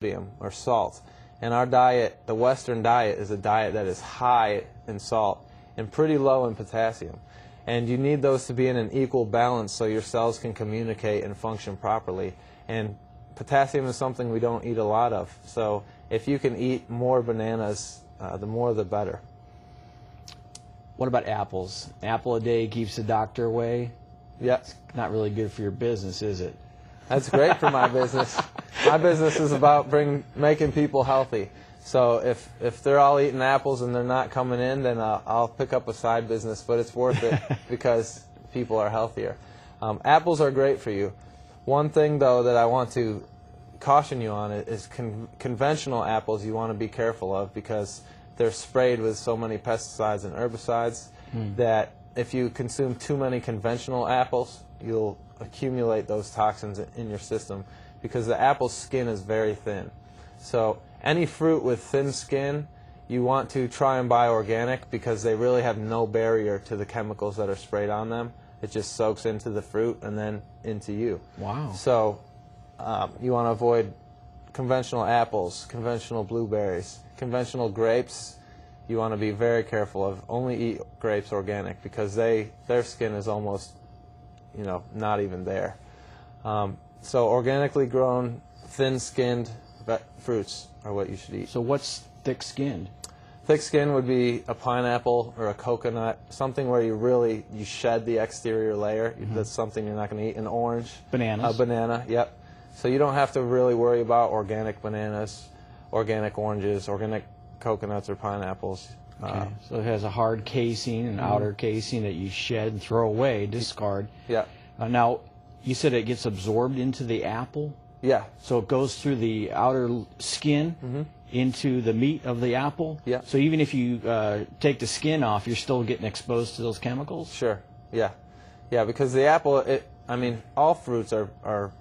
sodium or salt. And our diet, the Western diet, is a diet that is high in salt and pretty low in potassium. And you need those to be in an equal balance so your cells can communicate and function properly. And potassium is something we don't eat a lot of. So if you can eat more bananas, the more the better. What about apples? Apple a day keeps the doctor away. Yeah. It's not really good for your business, is it? That's great for my business. My business is about making people healthy. So if they're all eating apples and they're not coming in, then I'll pick up a side business, but it's worth it because people are healthier. Apples are great for you. One thing, though, that I want to caution you on is conventional apples you want to be careful of because they're sprayed with so many pesticides and herbicides that if you consume too many conventional apples, you'll accumulate those toxins in your system because the apple's skin is very thin. So any fruit with thin skin, you want to try and buy organic because they really have no barrier to the chemicals that are sprayed on them. It just soaks into the fruit and then into you. Wow. So you want to avoid conventional apples, conventional blueberries, conventional grapes. You want to be very careful of only eat grapes organic because their skin is almost, not even there. So organically grown, thin-skinned fruits are what you should eat. So what's thick-skinned? Thick skin would be a pineapple or a coconut, something where you shed the exterior layer. That's something you're not going to eat. An orange. Bananas. A banana, yep. So you don't have to really worry about organic bananas, organic oranges, organic coconuts or pineapples. Okay. So it has a hard casing, an outer casing that you shed and throw away, discard. Yeah. Now, you said it gets absorbed into the apple? Yeah. So it goes through the outer skin into the meat of the apple? Yeah. So even if you take the skin off, you're still getting exposed to those chemicals? Sure. Yeah. Yeah, because the apple, all fruits are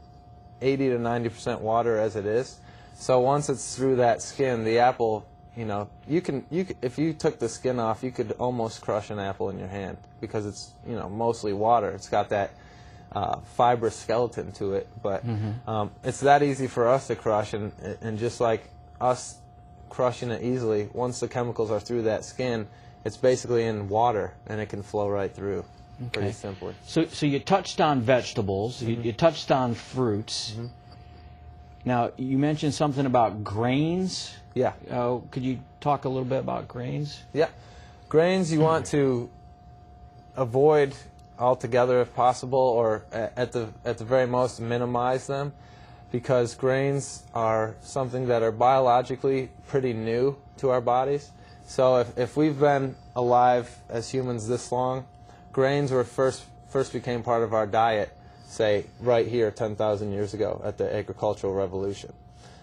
80 to 90% water as it is. So once it's through that skin, the apple, if you took the skin off, you could almost crush an apple in your hand because it's, mostly water. It's got that fibrous skeleton to it, but it's that easy for us to crush, and just like us crushing it easily, once the chemicals are through that skin, it's basically in water and it can flow right through pretty simply. So you touched on vegetables, you touched on fruits. Now, you mentioned something about grains. Yeah. Could you talk a little bit about grains? Yeah. Grains you want to avoid altogether if possible, or at the very most minimize them, because grains are something that are biologically pretty new to our bodies. So if we've been alive as humans this long, grains were first became part of our diet, say, right here 10,000 years ago at the agricultural revolution.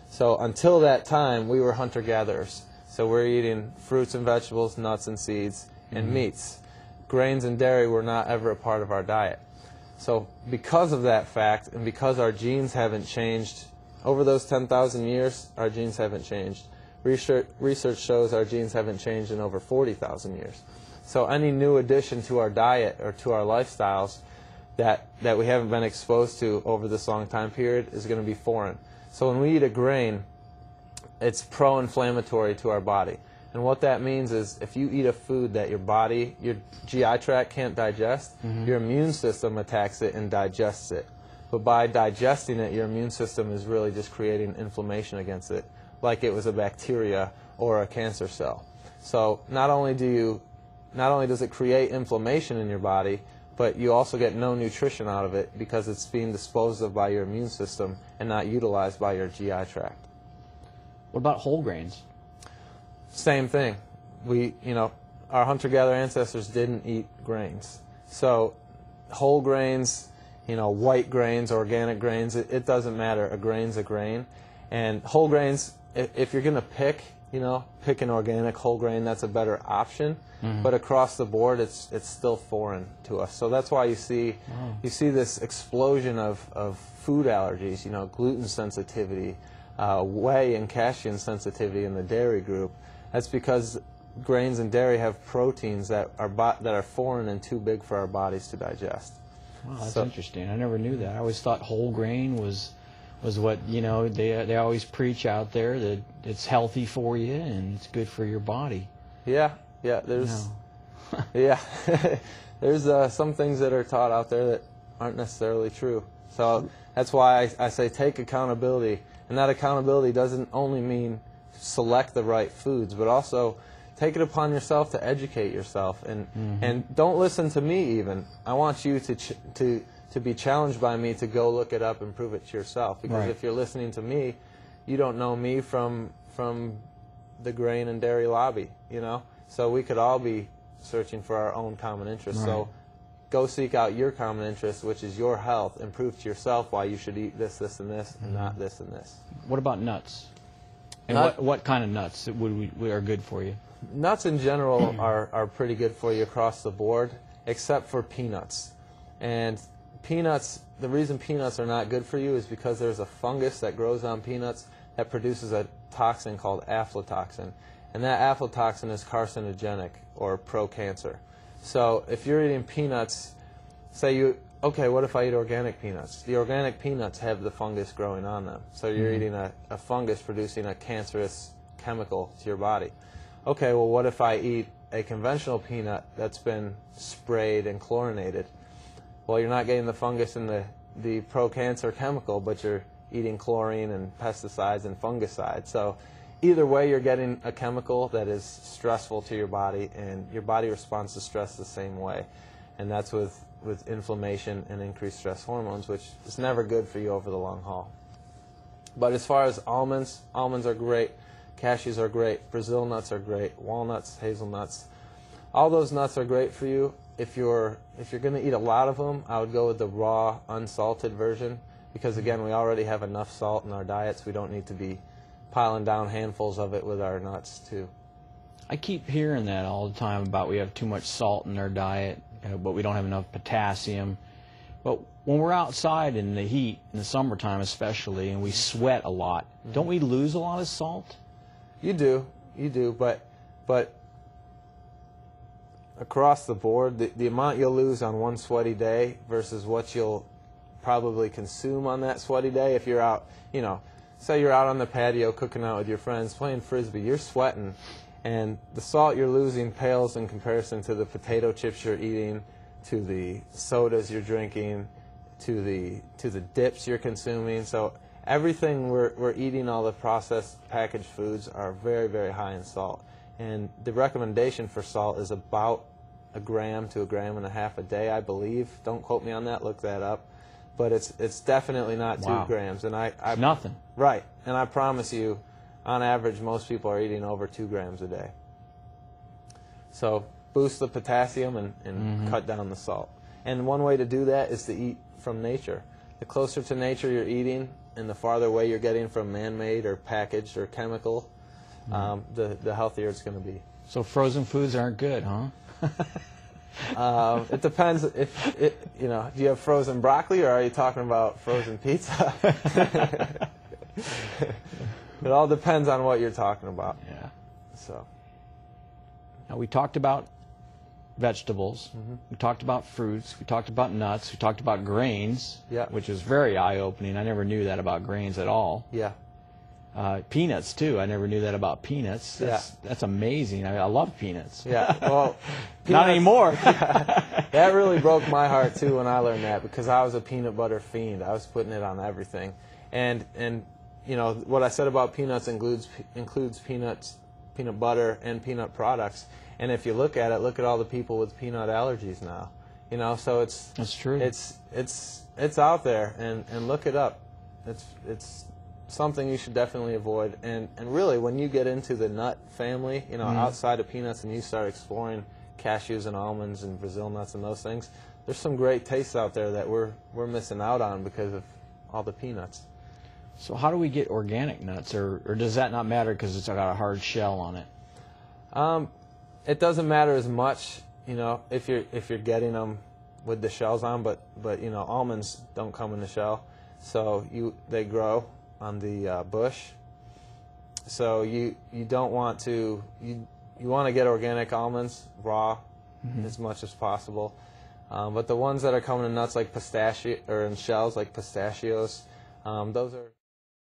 So until that time, we were hunter-gatherers. So we're eating fruits and vegetables, nuts and seeds, and meats. Grains and dairy were not ever a part of our diet. So because of that fact, and because our genes haven't changed, over those 10,000 years, our genes haven't changed. Research shows our genes haven't changed in over 40,000 years. So any new addition to our diet or to our lifestyles that we haven't been exposed to over this long time period is going to be foreign. So when we eat a grain, it's pro-inflammatory to our body. And what that means is if you eat a food that your GI tract can't digest, your immune system attacks it and digests it. But by digesting it, your immune system is really just creating inflammation against it, like it was a bacteria or a cancer cell. So not only does it create inflammation in your body, but you also get no nutrition out of it because it's being disposed of by your immune system and not utilized by your GI tract. What about whole grains? Same thing. Our hunter-gatherer ancestors didn't eat grains. So whole grains, white grains, organic grains, it doesn't matter. A grain's a grain. And whole grains, if you're going to pick an organic whole grain, that's a better option. But across the board, it's still foreign to us. So that's why you see this explosion of food allergies, gluten sensitivity, whey and casein sensitivity in the dairy group. That's because grains and dairy have proteins that are foreign and too big for our bodies to digest. Wow, that's interesting. I never knew that. I always thought whole grain was was what, you know, they always preach out there, that it's healthy for you and it's good for your body. Yeah, there's yeah, there's some things that are taught out there that aren't necessarily true. So that's why I say take accountability, and that accountability doesn't only mean select the right foods, but also take it upon yourself to educate yourself, and don't listen to me even. I want you to be challenged by me to go look it up and prove it to yourself, because if you're listening to me, you don't know me from the grain and dairy lobby, you know. So we could all be searching for our own common interests. So go seek out your common interest, which is your health, and prove to yourself why you should eat this, this, and this, and not this and this. What about nuts? And what kind of nuts are good for you? Nuts in general are pretty good for you across the board, except for peanuts. And peanuts, the reason peanuts are not good for you is because there's a fungus that grows on peanuts that produces a toxin called aflatoxin. And that aflatoxin is carcinogenic, or pro-cancer. So if you're eating peanuts, okay, what if I eat organic peanuts? The organic peanuts have the fungus growing on them. So you're eating a fungus producing a cancerous chemical to your body. Okay, well, what if I eat a conventional peanut that's been sprayed and chlorinated? Well, you're not getting the fungus and the pro-cancer chemical, but you're eating chlorine and pesticides and fungicides. So either way, you're getting a chemical that is stressful to your body, and your body responds to stress the same way. And that's with inflammation and increased stress hormones, which is never good for you over the long haul. But as far as almonds are great. Cashews are great. Brazil nuts are great. Walnuts, hazelnuts. All those nuts are great for you. If you're going to eat a lot of them, I would go with the raw, unsalted version, because again, we already have enough salt in our diets. We don't need to be piling down handfuls of it with our nuts too. I keep hearing that all the time about we have too much salt in our diet, but we don't have enough potassium. But when we're outside in the heat, in the summertime especially, and we sweat a lot, don't we lose a lot of salt? You do, but across the board, the amount you'll lose on one sweaty day versus what you'll probably consume on that sweaty day, if you're out, you know, say you're out on the patio cooking out with your friends, playing Frisbee, you're sweating, and the salt you're losing pales in comparison to the potato chips you're eating, to the sodas you're drinking, to the dips you're consuming. So everything we're eating, all the processed packaged foods, are very, very high in salt. And the recommendation for salt is about 1 gram to 1.5 grams a day, I believe. Don't quote me on that, look that up. But it's definitely not 2 grams. And It's nothing. Right. And I promise you, on average, most people are eating over 2 grams a day. So boost the potassium and cut down the salt. And one way to do that is to eat from nature. The closer to nature you're eating, and the farther away you're getting from man-made or packaged or chemical, the healthier it's going to be. So frozen foods aren't good, huh? It depends. Do you have frozen broccoli, or are you talking about frozen pizza? It all depends on what you're talking about. Yeah. So. Now we talked about vegetables. We talked about fruits. We talked about nuts. We talked about grains, which is very eye-opening. I never knew that about grains at all. Yeah. Peanuts too. I never knew that about peanuts. That's amazing. I love peanuts. Yeah. Well, not anymore. That really broke my heart too when I learned that, because I was a peanut butter fiend. I was putting it on everything, and you know what I said about peanuts includes peanuts, peanut butter, and peanut products. And if you look at all the people with peanut allergies now. You know, so that's true. It's out there, and look it up. It's something you should definitely avoid. And really, when you get into the nut family, you know, outside of peanuts, and you start exploring cashews and almonds and Brazil nuts and those things, there's some great tastes out there that we're missing out on because of all the peanuts. So how do we get organic nuts, or does that not matter because it's got a hard shell on it? It doesn't matter as much, you know, if you're getting them with the shells on, but you know, almonds don't come in the shell, so they grow on the bush. So you don't want to you want to get organic almonds raw as much as possible. But the ones that are coming in nuts, like pistachio, or in shells like pistachios, Those are